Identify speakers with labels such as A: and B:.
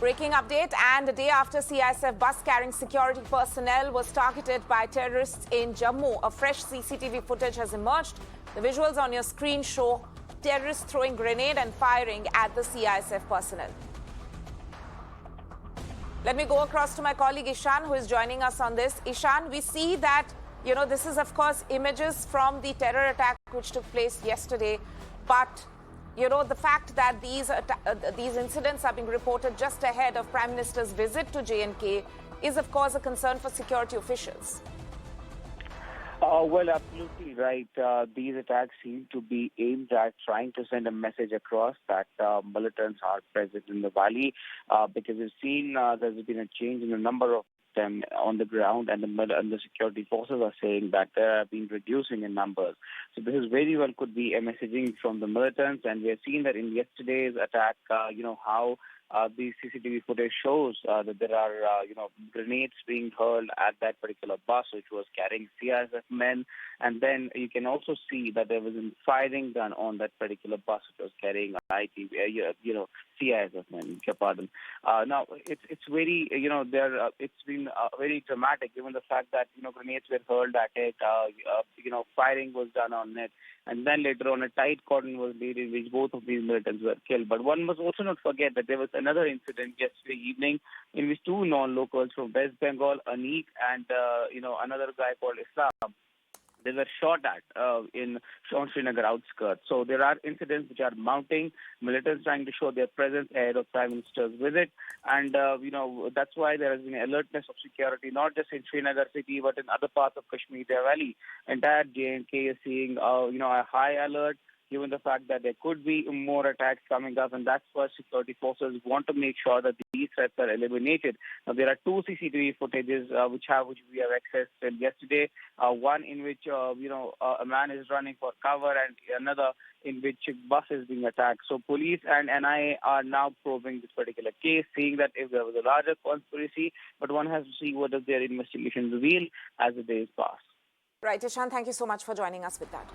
A: Breaking update, and a day after CISF bus carrying security personnel was targeted by terrorists in Jammu, a fresh CCTV footage has emerged. The visuals on your screen show terrorists throwing grenade and firing at the CISF personnel. Let me go across to my colleague Ishan, who is joining us on this. Ishan, we see that, this is, of course, images from the terror attack which took place yesterday, but the fact that these incidents are being reported just ahead of Prime Minister's visit to J&K is, of course, a concern for security officials.
B: Well, absolutely right. These attacks seem to be aimed at trying to send a message across that militants are present in the valley, because we've seen there's been a change in the number of them on the ground, and the security forces are saying that they have been reducing in numbers. So this is very well could be a messaging from the militants, and we have seen that in yesterday's attack, how the CCTV footage shows that there are, grenades being hurled at that particular bus, which was carrying CISF men. And then you can also see that there was firing done on that particular bus, which was carrying CISF men. Pardon. Now, it's very, it's been very dramatic, given the fact that, grenades were hurled at it, firing was done on it. And then later on, a tight cordon was laid in which both of these militants were killed. But one must also not forget that there was another incident yesterday evening in which two non-locals from West Bengal, Anik and, another guy called Islam, they were shot at in Srinagar outskirts. So there are incidents which are mounting, militants trying to show their presence ahead of Prime Minister's visit. And, that's why there has been alertness of security, not just in Srinagar city, but in other parts of Kashmir Valley. Entire J&K is seeing, a high alert, given the fact that there could be more attacks coming up, and that's why security forces want to make sure that these threats are eliminated. Now, there are two CCTV footages which we have accessed yesterday. One in which a man is running for cover, and another in which a bus is being attacked. So police and NIA are now probing this particular case, seeing that if there was a larger conspiracy, but one has to see what does their investigation reveal as the days pass.
A: Right, Ishan, thank you so much for joining us with that.